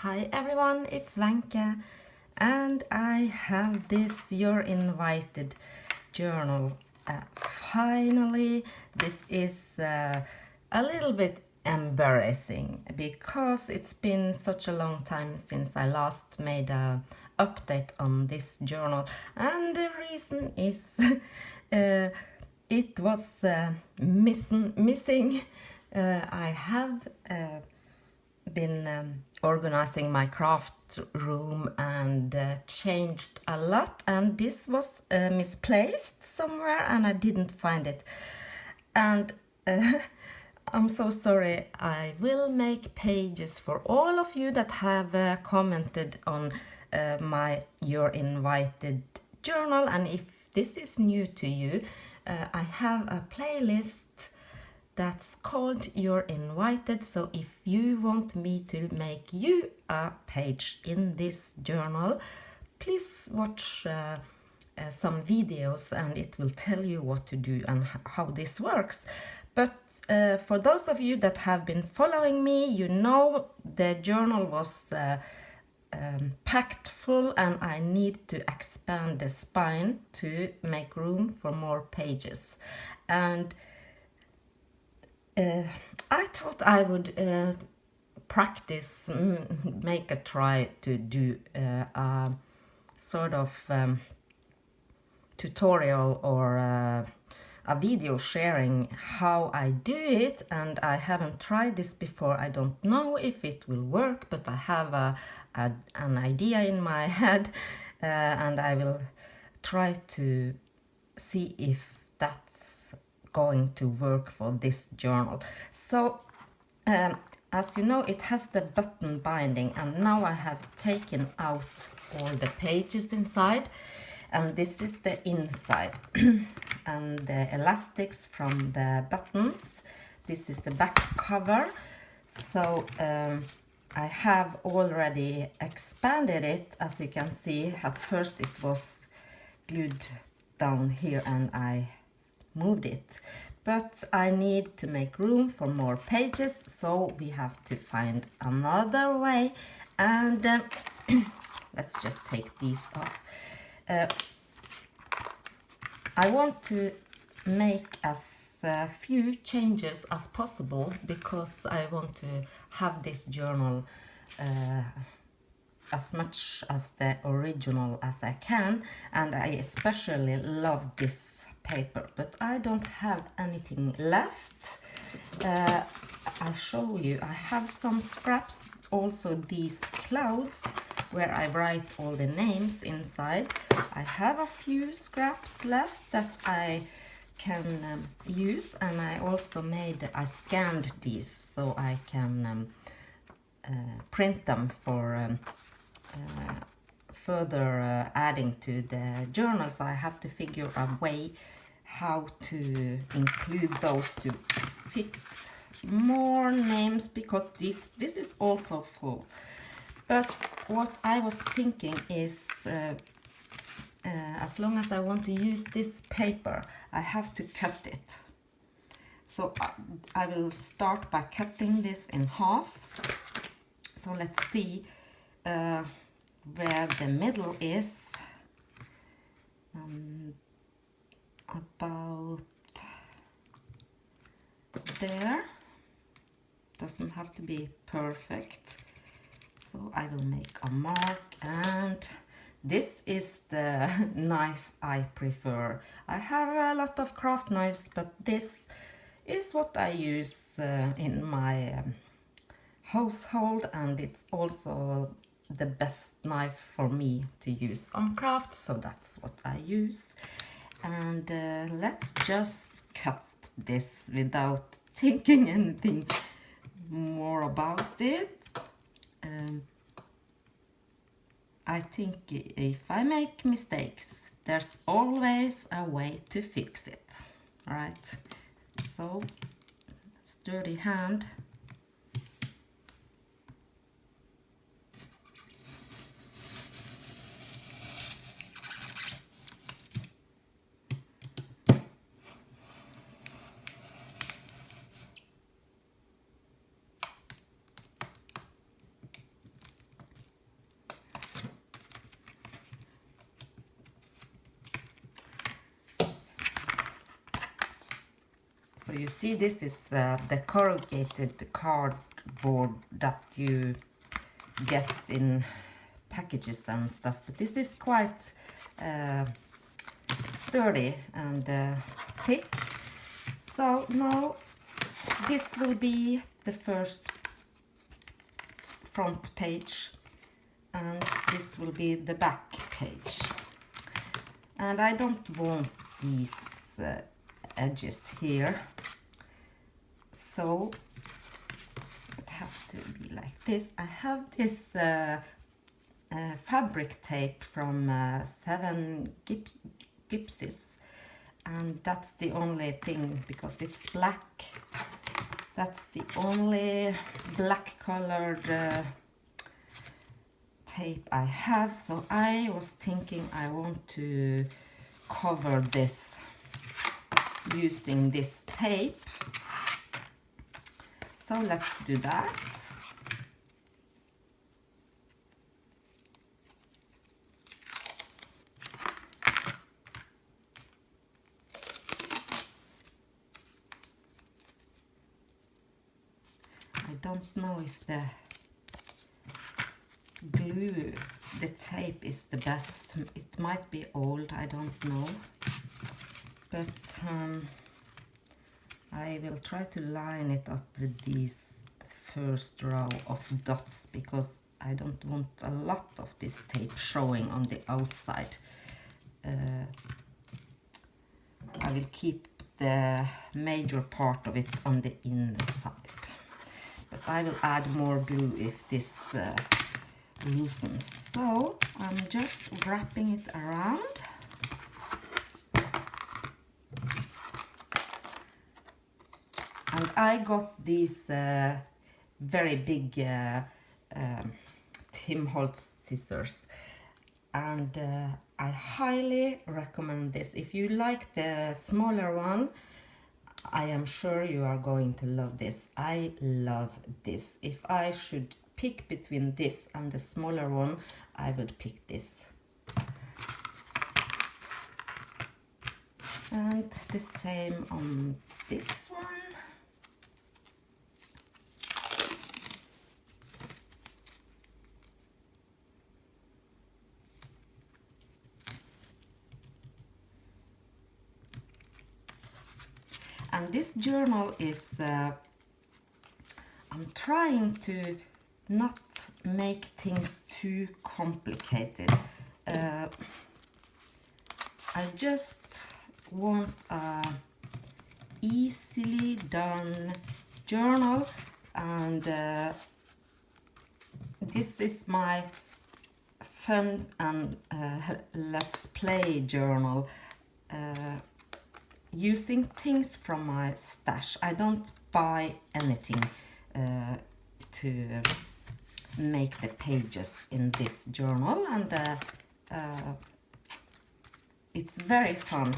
Hi everyone, it's Vanke and I have this You're Invited journal. Finally, this is a little bit embarrassing because it's been such a long time since I last made a update on this journal, and the reason is it was missing. I have been organizing my craft room and changed a lot, and this was misplaced somewhere and I didn't find it, and I'm so sorry. I will make pages for all of you that have commented on my You're Invited journal, and if this is new to you, I have a playlist that's called You're Invited. So if you want me to make you a page in this journal, please watch some videos and it will tell you what to do and how this works. But for those of you that have been following me, you know the journal was packed full and I need to expand the spine to make room for more pages. And I thought I would practice, make a try to do a sort of tutorial or a video sharing how I do it, and I haven't tried this before. I don't know if it will work, but I have an idea in my head, and I will try to see if that's going to work for this journal. So as you know, it has the button binding, and now I have taken out all the pages inside, and this is the inside and the elastics from the buttons. This is the back cover. So I have already expanded it. As you can see, at first it was glued down here and I moved it, but I need to make room for more pages, so we have to find another way. And let's just take these off. I want to make as few changes as possible because I want to have this journal as much as the original as I can, and I especially love this paper, but I don't have anything left. I'll show you. I have some scraps, also these clouds where I write all the names inside. I have a few scraps left that I can use, and I also I scanned these so I can print them for further adding to the journal. So I have to figure a way how to include those to fit more names, because this is also full. But what I was thinking is as long as I want to use this paper, I have to cut it. So I will start by cutting this in half. So let's see where the middle is. About there. Doesn't have to be perfect. So I will make a mark, and this is the knife I prefer. I have a lot of craft knives, but this is what I use in my household, and it's also the best knife for me to use on craft, so that's what I use. And let's just cut this without thinking anything more about it. I think if I make mistakes, there's always a way to fix it, right? So, sturdy hand. you see, this is the corrugated cardboard that you get in packages and stuff, but this is quite sturdy and thick. So now this will be the first front page and this will be the back page. And I don't want these edges here, so it has to be like this. I have this fabric tape from 7 Gypsies, and that's the only thing, because it's black. That's the only black colored tape I have, so I was thinking I want to cover this using this tape. So let's do that. I don't know if the glue, the tape is the best. It might be old, I don't know. But I will try to line it up with these first row of dots, because I don't want a lot of this tape showing on the outside. I will keep the major part of it on the inside. But I will add more glue if this loosens. So I'm just wrapping it around. And I got these very big Tim Holtz scissors, and I highly recommend this. If you like the smaller one, I am sure you are going to love this. I love this. If I should pick between this and the smaller one, I would pick this. And the same on this one. And this journal is, I'm trying to not make things too complicated. I just want a easily done journal, and this is my fun and let's play journal. Using things from my stash. I don't buy anything to make the pages in this journal, and it's very fun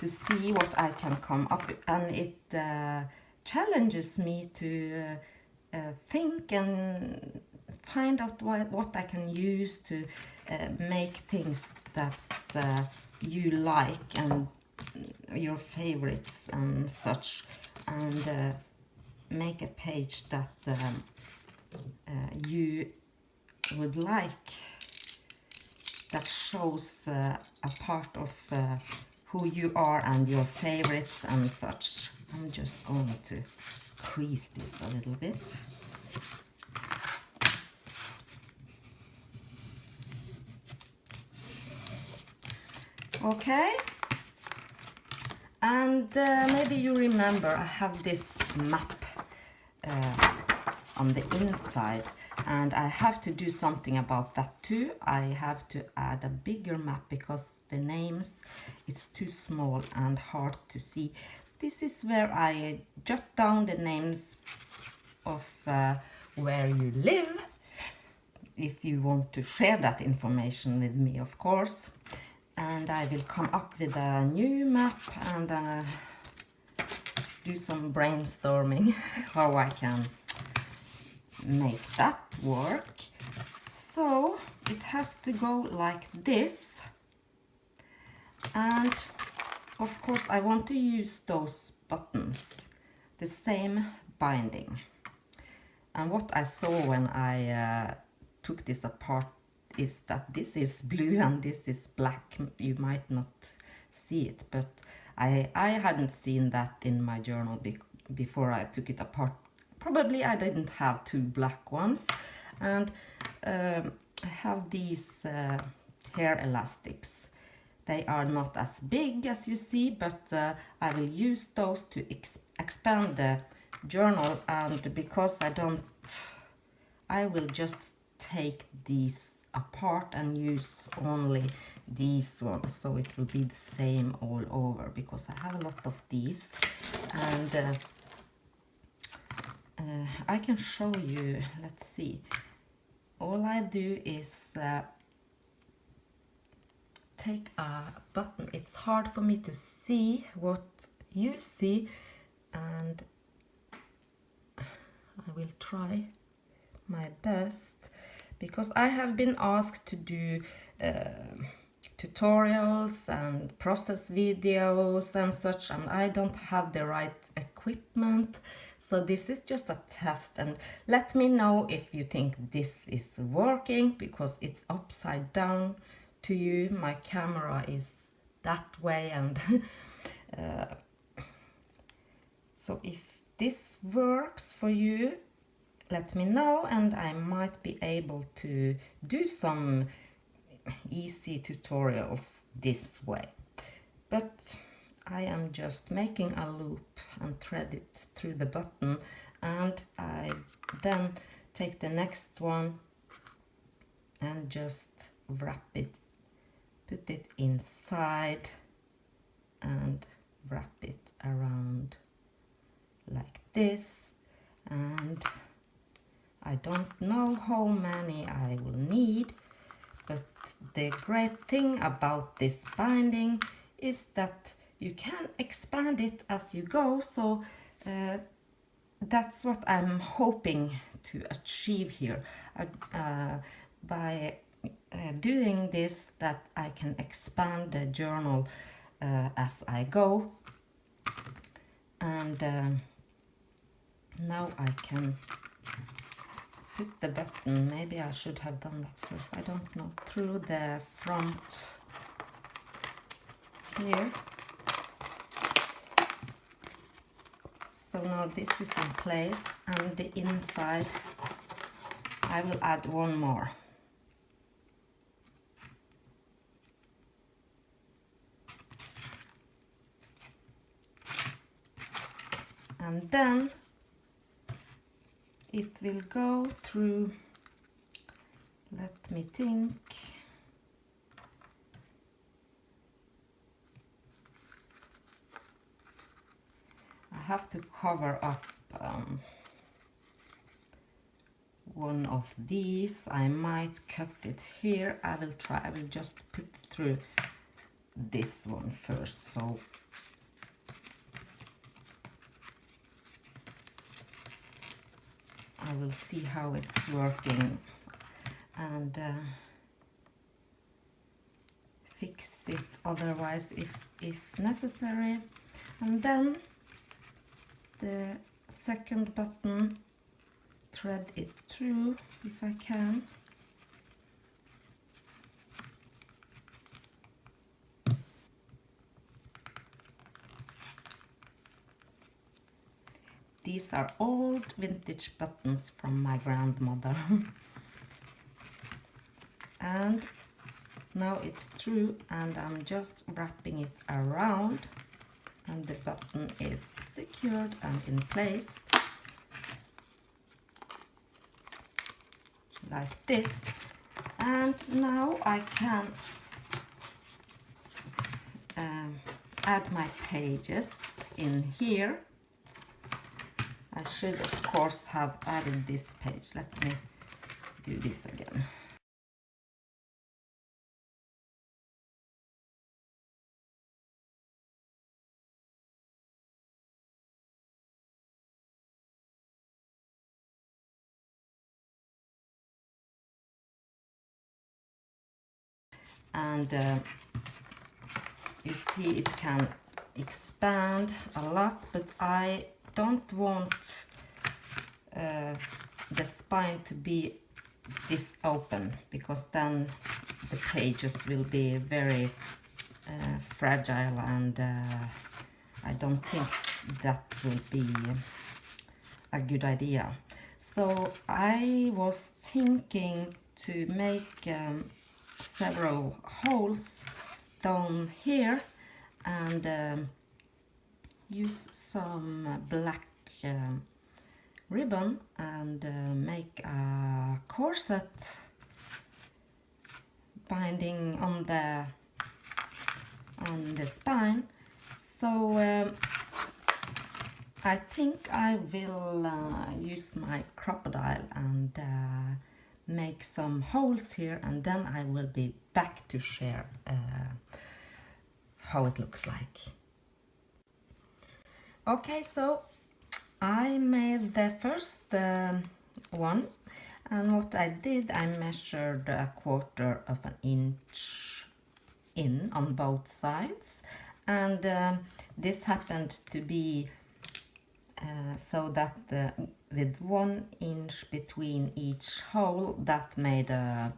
to see what I can come up with, and it challenges me to think and find out what I can use to make things that you like and your favorites and such, and make a page that you would like, that shows a part of who you are and your favorites and such. I'm just going to crease this a little bit. Okay. And maybe you remember I have this map on the inside, and I have to do something about that too. I have to add a bigger map because the names, it's too small and hard to see. This is where I jot down the names of where you live, if you want to share that information with me, of course. And I will come up with a new map and do some brainstorming how I can make that work. So it has to go like this, and of course I want to use those buttons, the same binding. And what I saw when I took this apart is that this is blue and this is black. You might not see it, but I hadn't seen that in my journal before I took it apart. Probably I didn't have two black ones. And I have these hair elastics. They are not as big as you see, but I will use those to expand the journal, and because I will just take these apart and use only these ones, so it will be the same all over, because I have a lot of these. And I can show you, let's see. All I do is take a button. It's hard for me to see what you see, and I will try my best, because I have been asked to do tutorials and process videos and such, and I don't have the right equipment. So this is just a test, and let me know if you think this is working, because it's upside down to you. My camera is that way, and so if this works for you, let me know, and I might be able to do some easy tutorials this way. But I am just making a loop and thread it through the button, and I then take the next one and just wrap it, put it inside and wrap it around like this. And I don't know how many I will need, but the great thing about this binding is that you can expand it as you go. So that's what I'm hoping to achieve here by doing this, that I can expand the journal as I go. And now I can put the button, maybe I should have done that first, I don't know, through the front here. So now this is in place, and the inside I will add one more. And then it will go through, let me think, I have to cover up one of these. I might cut it here. I will try, I will just put through this one first. So I will see how it's working and fix it otherwise if necessary. And then the second button, thread it through if I can. These are old vintage buttons from my grandmother. And now it's through, and I'm just wrapping it around, and the button is secured and in place like this. And now I can add my pages in here. I should of course have added this page. Let me do this again. And you see it can expand a lot, but I don't want the spine to be this open, because then the pages will be very fragile, and I don't think that will be a good idea. So I was thinking to make several holes down here and use some black ribbon and make a corset binding on the spine. So I think I will use my crocodile and make some holes here, and then I will be back to share how it looks like. Okay, so I made the first one, and what I did, I measured 1/4 of an inch in on both sides, and this happened to be so that with 1 inch between each hole, that made a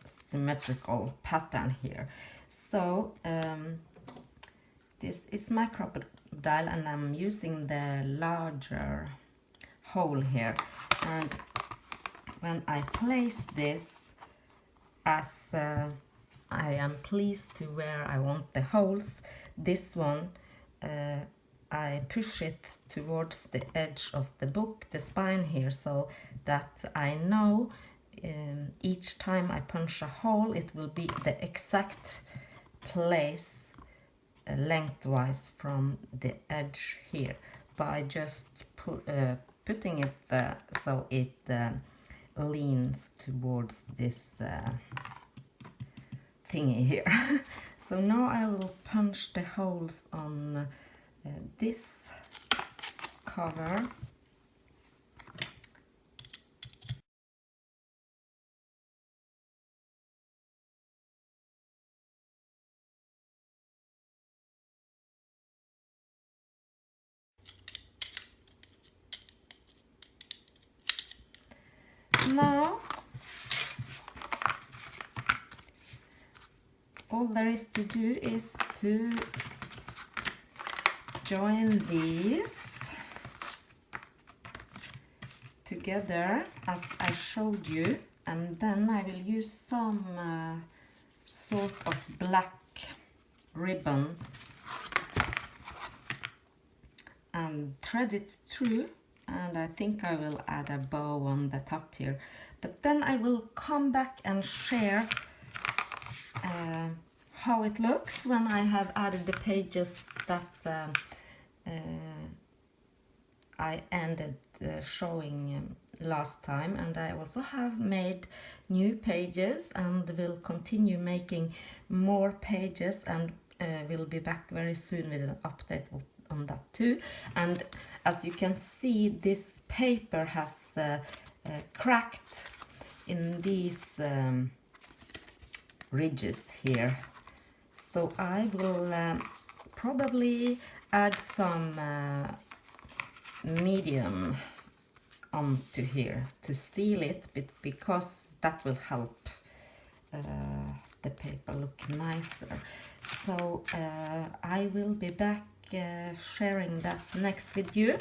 symmetrical pattern here. So this is my crocodile, and I'm using the larger hole here, and when I place this, as I am pleased to where I want the holes, this one I push it towards the edge of the book, the spine here, so that I know each time I punch a hole, it will be the exact place lengthwise from the edge here, by just putting it so it leans towards this thingy here. So now I will punch the holes on this cover. Now all there is to do is to join these together as I showed you, and then I will use some sort of black ribbon and thread it through, and I think I will add a bow on the top here, but then I will come back and share how it looks when I have added the pages that I ended showing last time, and I also have made new pages and will continue making more pages, and will be back very soon with an update on that too. And as you can see, this paper has cracked in these ridges here, so I will probably add some medium onto here to seal it, because that will help the paper look nicer. So I will be back sharing that next with you.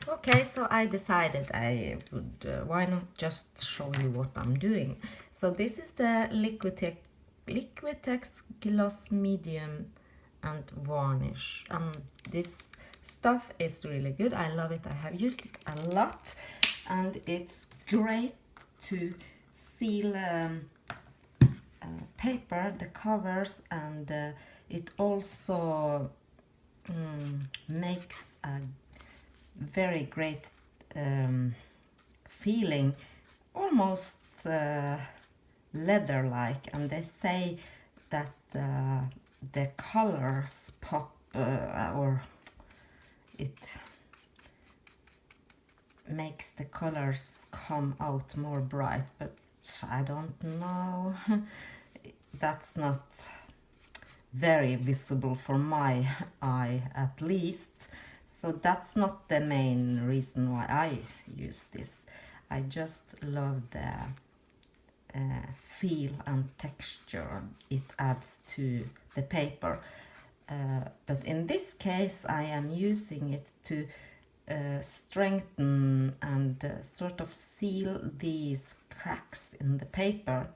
Okay, so I decided I would, why not just show you what I'm doing. So this is the Liquitex Gloss Medium and Varnish, and this stuff is really good. I love it. I have used it a lot, and it's great to seal paper, the covers, and it also makes a very great feeling, almost leather-like, and they say that the colors pop or it makes the colors come out more bright, but I don't know. That's not very visible for my eye at least. So that's not the main reason why I use this. I just love the feel and texture it adds to the paper. But in this case I am using it to strengthen and sort of seal these cracks in the paper,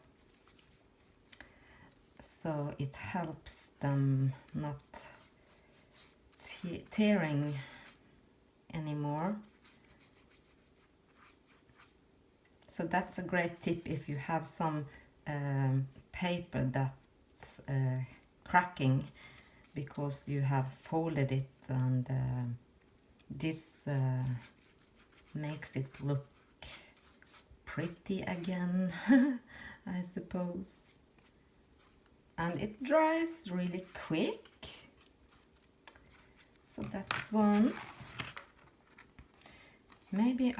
so it helps them not tearing anymore. So that's a great tip if you have some paper that's cracking because you have folded it, and this makes it look pretty again, I suppose. And it dries really quick. So that's one. Maybe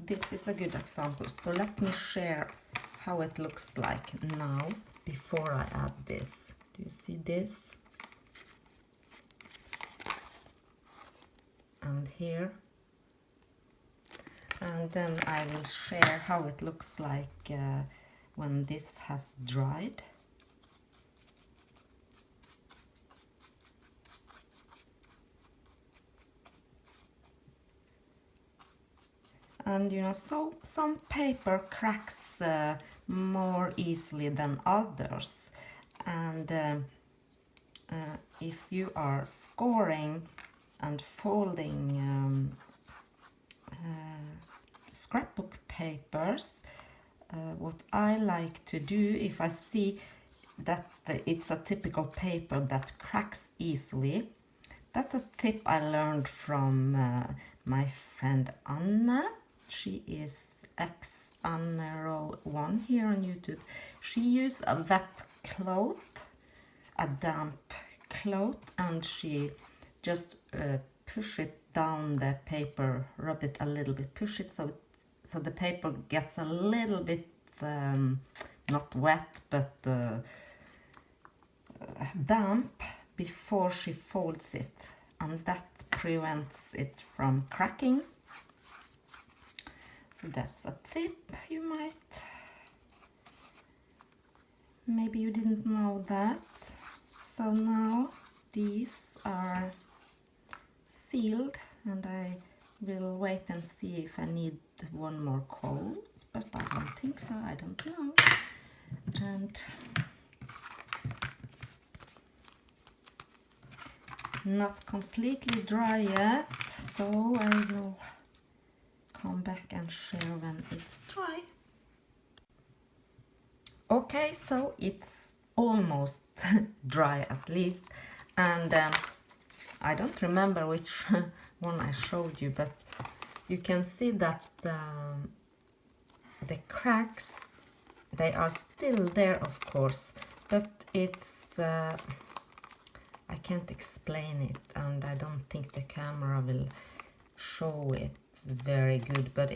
this is a good example. So let me share how it looks like now before I add this. Do you see this? And here. And then I will share how it looks like when this has dried. And you know, so some paper cracks more easily than others, and if you are scoring and folding scrapbook papers, what I like to do if I see that it's a typical paper that cracks easily, that's a tip I learned from my friend Anna. She is xAnna01 here on YouTube. She used a wet cloth, a damp cloth, and she just push it down the paper, rub it a little bit, push it so the paper gets a little bit not wet but damp before she folds it, and that prevents it from cracking. So that's a tip you maybe you didn't know that. So now these are sealed, and I will wait and see if I need one more coat, but I don't think so, I don't know. And not completely dry yet, so I will come back and share when it's dry. Okay, so it's almost dry at least, and I don't remember which one I showed you, but you can see that the cracks, they are still there of course, but it's I can't explain it, and I don't think the camera will show it very good, but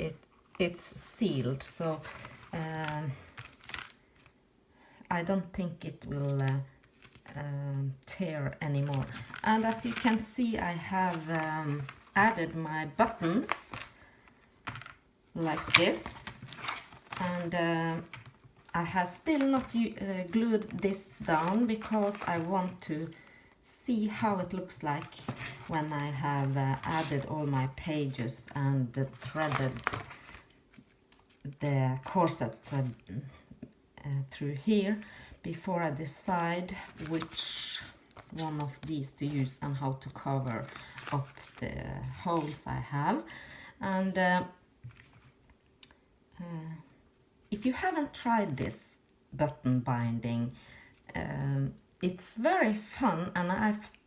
it's sealed, so I don't think it will tear anymore. And as you can see, I have added my buttons like this, and I have still not glued this down because I want to see how it looks like when I have added all my pages and threaded the corset through here before I decide which one of these to use and how to cover up the holes I have. And if you haven't tried this button binding, it's very fun, and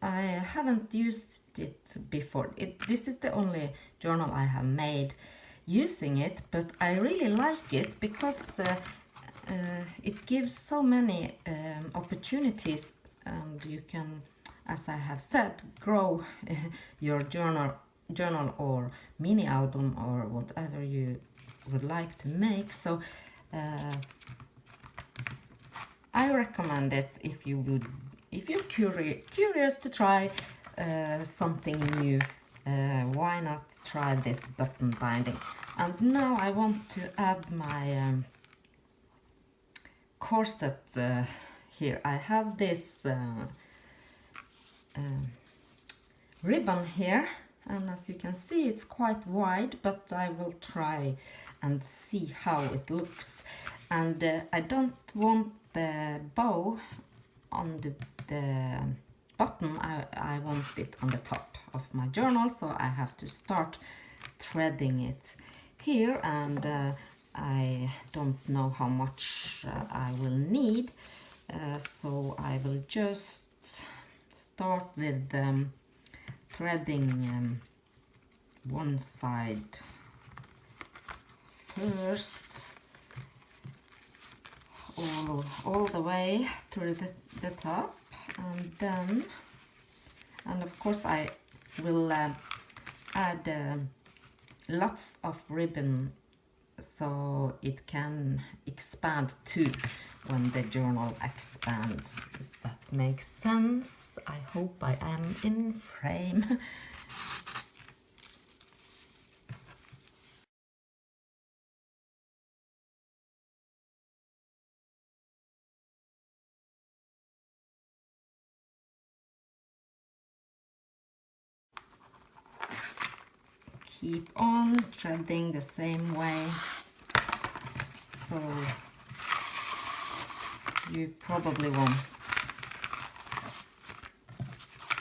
I haven't used it before. This is the only journal I have made using it, but I really like it because it gives so many opportunities, and you can, as I have said, grow your journal or mini album or whatever you would like to make. So I recommend it if you're curious to try something new. Why not try this button binding? And now I want to add my corset here. I have this ribbon here, and as you can see it's quite wide, but I will try and see how it looks. And I don't want the bow on the button, I want it on the top of my journal, so I have to start threading it here, and I don't know how much I will need, so I will just start with threading one side first, all the way through the top, and then, and of course I will add lots of ribbon so it can expand too when the journal expands, if that makes sense. I hope I am in frame. Keep on threading the same way, so you probably won't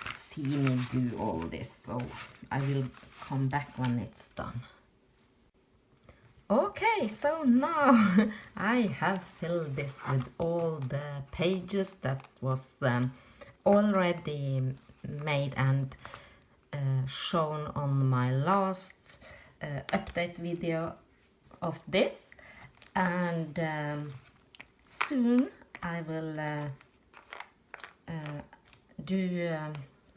see me do all this, so I will come back when it's done. Okay, so now I have filled this with all the pages that was already made and shown on my last update video of this, and soon I will do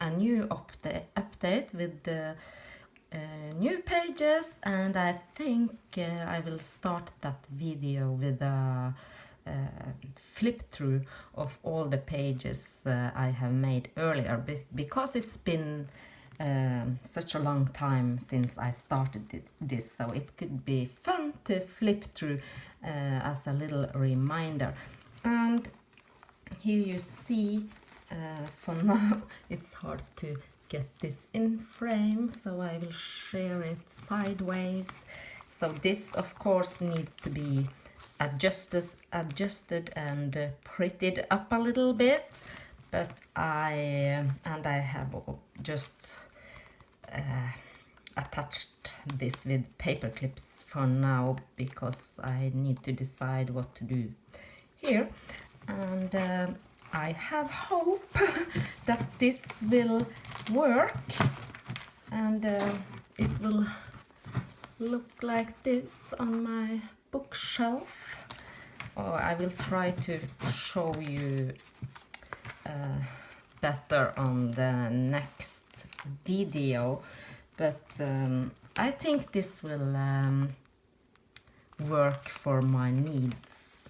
a new update with the new pages, and I think I will start that video with a flip through of all the pages I have made earlier, because it's been such a long time since I started this, so it could be fun to flip through as a little reminder. And here you see, for now it's hard to get this in frame, so I will share it sideways. So this of course needs to be adjusted and prettied up a little bit, but I have just attached this with paper clips for now, because I need to decide what to do here. And I have hope that this will work, and it will look like this on my bookshelf. Or I will try to show you better on the next video, but I think this will work for my needs.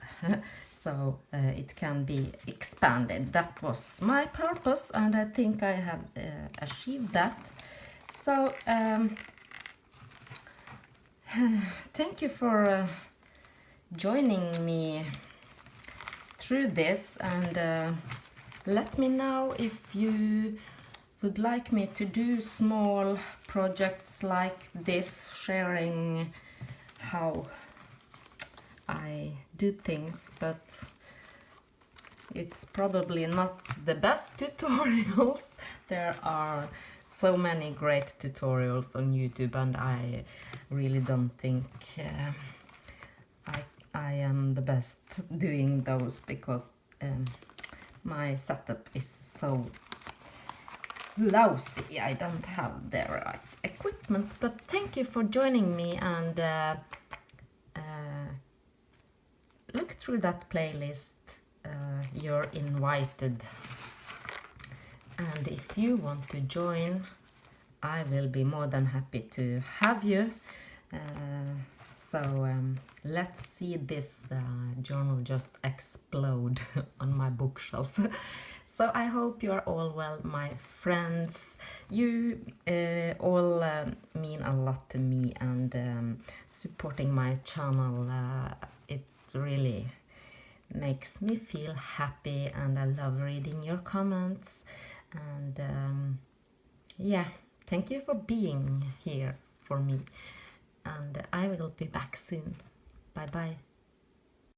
So it can be expanded. That was my purpose, and I think I have achieved that. So thank you for joining me through this, and let me know if you would like me to do small projects like this, sharing how I do things, but it's probably not the best tutorials. There are so many great tutorials on YouTube, and I really don't think I am the best doing those, because my setup is so lousy. I don't have the right equipment. But thank you for joining me, and look through that playlist. You're invited, and if you want to join, I will be more than happy to have you. So let's see this journal just explode on my bookshelf. So I hope you are all well, my friends. You all mean a lot to me, and supporting my channel, it really makes me feel happy, and I love reading your comments. And yeah, thank you for being here for me, and I will be back soon. Bye bye.